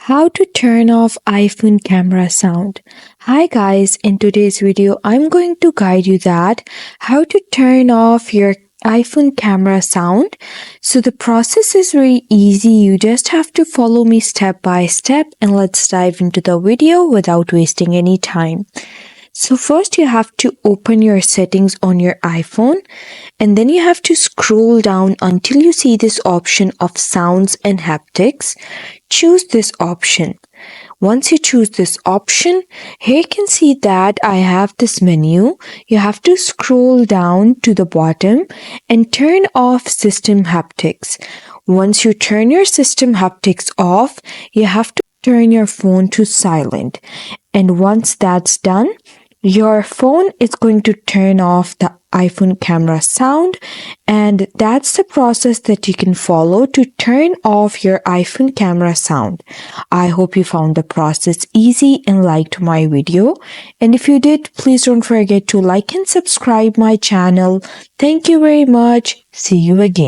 How to turn off iPhone camera sound. Hi guys, in today's video I'm going to guide you that how to turn off your iPhone camera sound. So the process is very easy. You just have to follow me step by step and let's dive into the video without wasting any time. So first you have to open your settings on your iPhone and then you have to scroll down until you see this option of sounds and haptics. Choose this option. Once you choose this option, here you can see that I have this menu. You have to scroll down to the bottom and turn off system haptics. Once you turn your system haptics off, you have to turn your phone to silent. And once that's done, your phone is going to turn off the iPhone camera sound, and that's the process that you can follow to turn off your iPhone camera sound. I hope you found the process easy and liked my video. And if you did, please don't forget to like and subscribe my channel. Thank you very much. See you again.